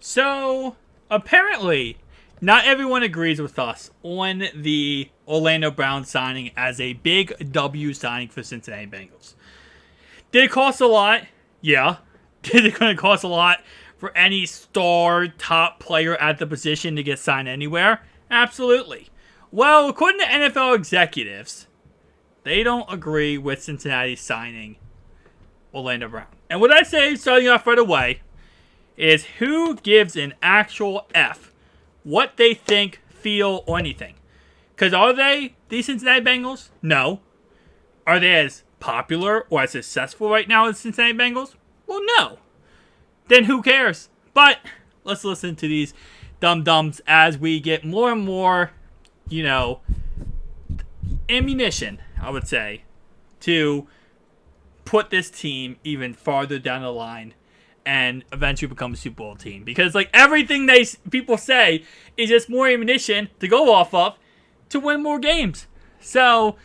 So, apparently, not everyone agrees with us on the Orlando Brown signing as a big W signing for Cincinnati Bengals. Did it cost a lot? Yeah. Did it going to cost a lot for any star top player at the position to get signed anywhere? Absolutely. Well, according to NFL executives, they don't agree with Cincinnati signing Orlando Brown. And what I say, starting off right away, is who gives an actual F what they think, feel, or anything. Because are they the Cincinnati Bengals? No. Are they as popular or as successful right now as Cincinnati Bengals? Well, no. Then who cares? But let's listen to these dum-dums as we get more and more, ammunition, I would say, to put this team even farther down the line and eventually become a Super Bowl team. Because everything people say is just more ammunition to go off of to win more games. So,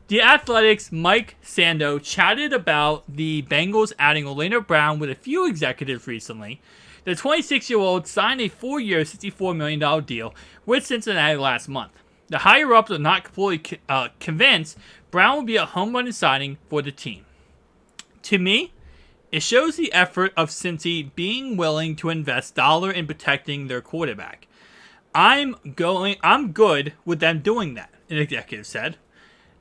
The Athletic's Mike Sando chatted about the Bengals adding Orlando Brown with a few executives recently. The 26-year-old signed a 4-year, $64 million deal with Cincinnati last month. The higher-ups are not completely convinced Brown will be a home-run signing for the team. To me, it shows the effort of Cincy being willing to invest dollar in protecting their quarterback. I'm good with them doing that, an executive said.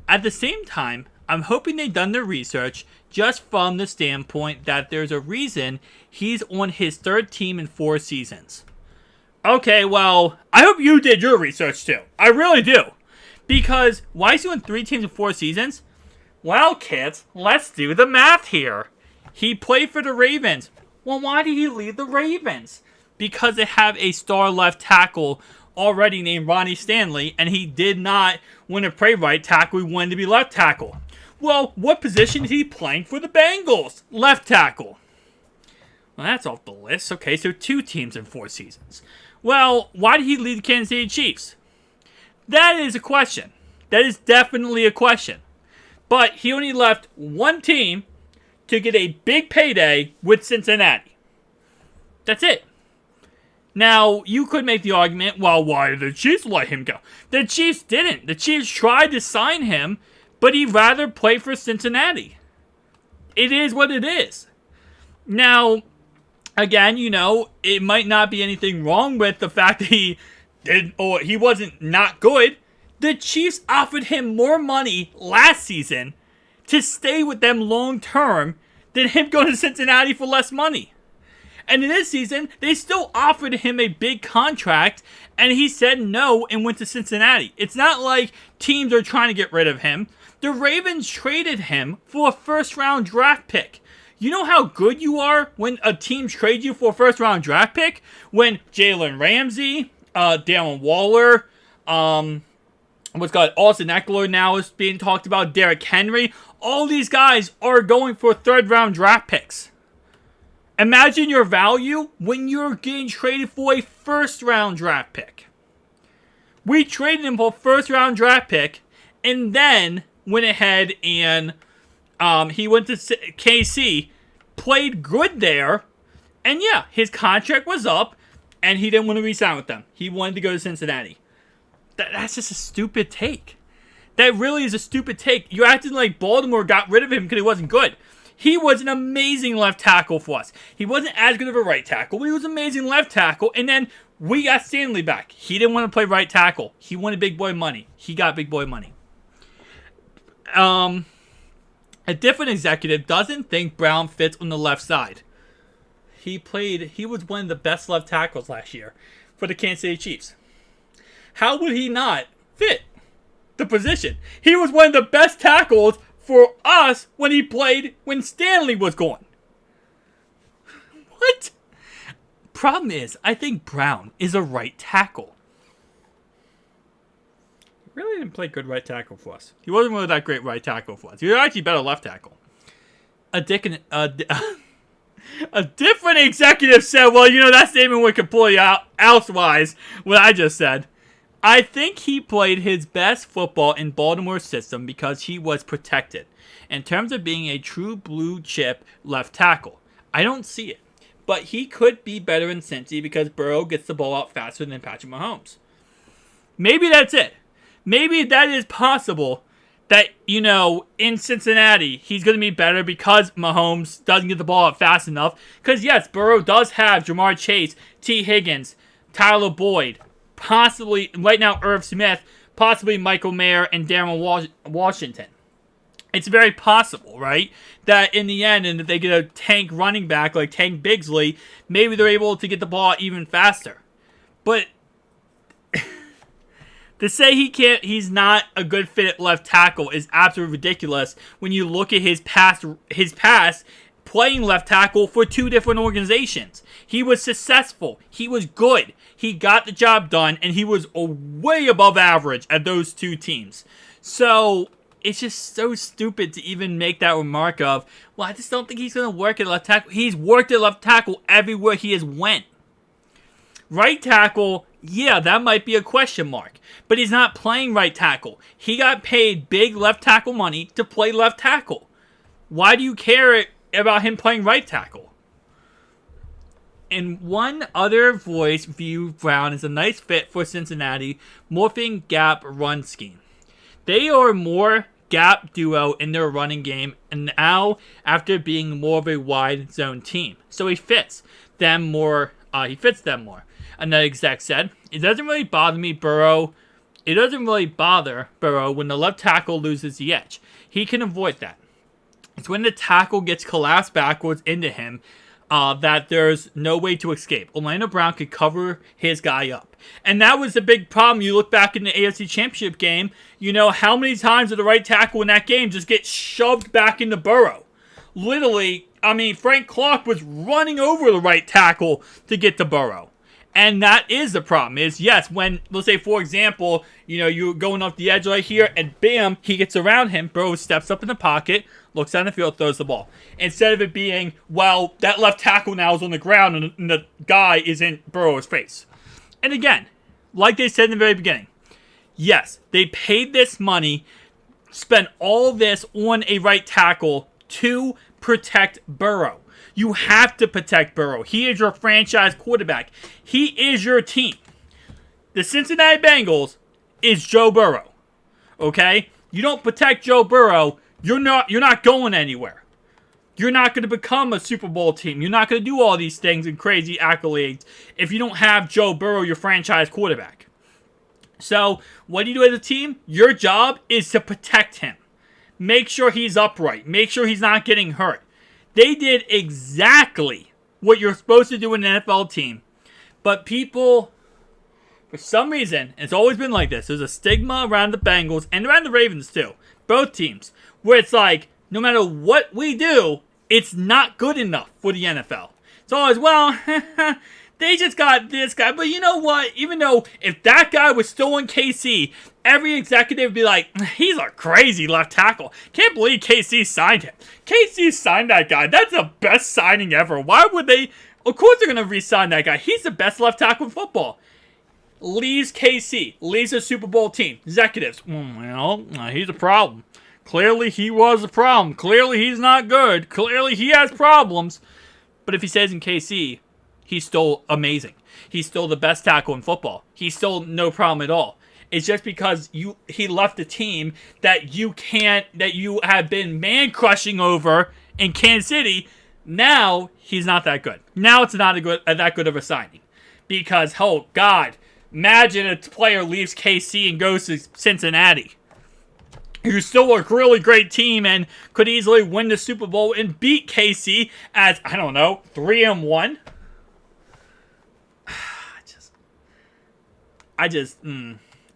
At the same time, I'm hoping they've done their research just from the standpoint that there's a reason he's on his third team in 4 seasons. Okay, well, I hope you did your research too. I really do. Because why is he on 3 teams in 4 seasons? Well, kids, let's do the math here. He played for the Ravens. Well, why did he leave the Ravens? Because they have a star left tackle already named Ronnie Stanley, and he did not want to play right tackle. He wanted to be left tackle. Well, what position is he playing for the Bengals? Left tackle. Well, that's off the list. Okay, so 2 teams in 4 seasons. Well, why did he leave the Kansas City Chiefs? That is a question. That is definitely a question. But he only left 1 team to get a big payday with Cincinnati. That's it. Now, you could make the argument, well, why did the Chiefs let him go? The Chiefs didn't. The Chiefs tried to sign him, but he'd rather play for Cincinnati. It is what it is. Now, again, it might not be anything wrong with the fact that he wasn't not good. The Chiefs offered him more money last season to stay with them long term than him going to Cincinnati for less money. And in this season, they still offered him a big contract, and he said no and went to Cincinnati. It's not like teams are trying to get rid of him. The Ravens traded him for a first-round draft pick. You know how good you are when a team trades you for a first-round draft pick? When Jalen Ramsey, Darren Waller, Austin Eckler now is being talked about, Derrick Henry. All these guys are going for third-round draft picks. Imagine your value when you're getting traded for a first-round draft pick. We traded him for a first-round draft pick, and then went ahead and he went to KC, played good there, and yeah, his contract was up, and he didn't want to re-sign with them. He wanted to go to Cincinnati. That's just a stupid take. That really is a stupid take. You're acting like Baltimore got rid of him because he wasn't good. He was an amazing left tackle for us. He wasn't as good of a right tackle, but he was an amazing left tackle. And then we got Stanley back. He didn't want to play right tackle. He wanted big boy money. He got big boy money. A different executive doesn't think Brown fits on the left side. He was one of the best left tackles last year for the Kansas City Chiefs. How would he not fit the position? He was one of the best tackles for us when Stanley was gone. What? Problem is, I think Brown is a right tackle. He really didn't play good right tackle for us. He wasn't really that great right tackle for us. He was actually better left tackle. A different executive said, well, that statement would completely elsewise what I just said. I think he played his best football in Baltimore's system because he was protected in terms of being a true blue chip left tackle. I don't see it. but he could be better in Cincy because Burrow gets the ball out faster than Patrick Mahomes. Maybe that's it. Maybe that is possible that, in Cincinnati, he's going to be better because Mahomes doesn't get the ball out fast enough. Because, yes, Burrow does have Jamar Chase, T. Higgins, Tyler Boyd, possibly, right now, Irv Smith, possibly Michael Mayer, and Darren Washington. It's very possible, right, that in the end, and if they get a tank running back like Tank Bigsley, maybe they're able to get the ball even faster. But to say he's not a good fit at left tackle is absolutely ridiculous when you look at his past playing left tackle for two different organizations. He was successful. He was good. He got the job done, and he was way above average at those two teams. So it's just so stupid to even make that remark of, well, I just don't think he's going to work at left tackle. He's worked at left tackle everywhere he has went. Right tackle, yeah, that might be a question mark. But he's not playing right tackle. He got paid big left tackle money to play left tackle. Why do you care about him playing right tackle? And one other voice viewed Brown as a nice fit for Cincinnati, morphing gap run scheme. They are more gap duo in their running game, and now after being more of a wide zone team. So he fits them more. Another exec said, it doesn't really bother Burrow when the left tackle loses the edge. He can avoid that. It's when the tackle gets collapsed backwards into him that there's no way to escape. Orlando Brown could cover his guy up. And that was the big problem. You look back in the AFC Championship game, how many times did the right tackle in that game just get shoved back into Burrow? Literally, Frank Clark was running over the right tackle to get to Burrow. And that is the problem, is, yes, when, let's say, for example, you're going off the edge right here, and bam, he gets around him, Burrow steps up in the pocket, looks down the field, throws the ball. Instead of it being, well, that left tackle now is on the ground, and the guy is in Burrow's face. And again, like they said in the very beginning, yes, they paid this money, spent all this on a right tackle to protect Burrow. You have to protect Burrow. He is your franchise quarterback. He is your team. The Cincinnati Bengals is Joe Burrow. Okay? You don't protect Joe Burrow, you're not going anywhere. You're not going to become a Super Bowl team. You're not going to do all these things and crazy accolades if you don't have Joe Burrow, your franchise quarterback. So, what do you do as a team? Your job is to protect him. Make sure he's upright. Make sure he's not getting hurt. They did exactly what you're supposed to do in an NFL team. But people, for some reason, it's always been like this. There's a stigma around the Bengals and around the Ravens too. Both teams. Where it's like, no matter what we do, it's not good enough for the NFL. It's always, well, they just got this guy. But you know what? Even though if that guy was still in KC, every executive would be like, he's a crazy left tackle. Can't believe KC signed him. KC signed that guy. That's the best signing ever. Why would they? Of course they're going to re-sign that guy. He's the best left tackle in football. Leaves KC. Leaves a Super Bowl team. Executives. Well, he's a problem. Clearly he was a problem. Clearly he's not good. Clearly he has problems. But if he stays in KC, he's still amazing. He's still the best tackle in football. He's still no problem at all. It's just because he left a team that you have been man crushing over in Kansas City. Now he's not that good. Now it's not that good of a signing. Because, oh God, imagine a player leaves KC and goes to Cincinnati. You're still a really great team and could easily win the Super Bowl and beat KC as, 3-1.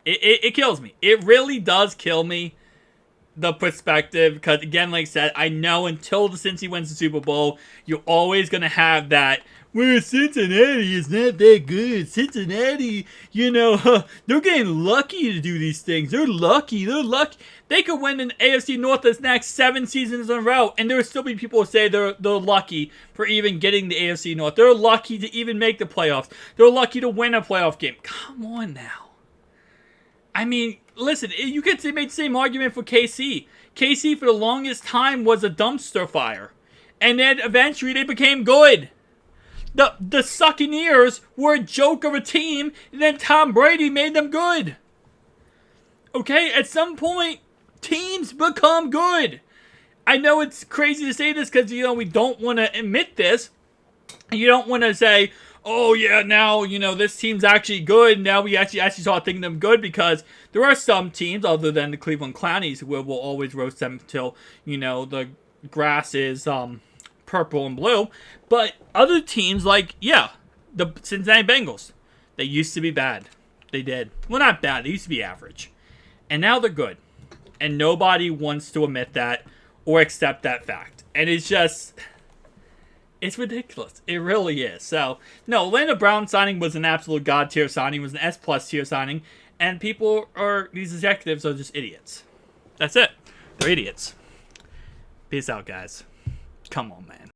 It kills me. It really does kill me, the perspective, because again, like I said, I know until the Cincy wins the Super Bowl, you're always going to have that, well, Cincinnati is not that good. Cincinnati, they're getting lucky to do these things. They're lucky. They could win an AFC North this next 7 seasons in a row, and there will still be people who say they're lucky for even getting the AFC North. They're lucky to even make the playoffs. They're lucky to win a playoff game. Come on now. Listen, you could make the same argument for KC. KC for the longest time was a dumpster fire. And then eventually they became good. The Succaneers were a joke of a team, and then Tom Brady made them good. Okay, at some point, teams become good. I know it's crazy to say this because, we don't want to admit this. You don't want to say, oh, yeah, now, this team's actually good. Now we actually start thinking them good, because there are some teams, other than the Cleveland Clownies, where we'll always roast them until, the grass is purple and blue. But other teams, like, the Cincinnati Bengals, they used to be bad. They did. Well, not bad. They used to be average. And now they're good. And nobody wants to admit that or accept that fact. And it's just... it's ridiculous. It really is. So, no, Orlando Brown signing was an absolute god tier signing. It was an S+ tier signing. And these executives are just idiots. That's it. They're idiots. Peace out, guys. Come on, man.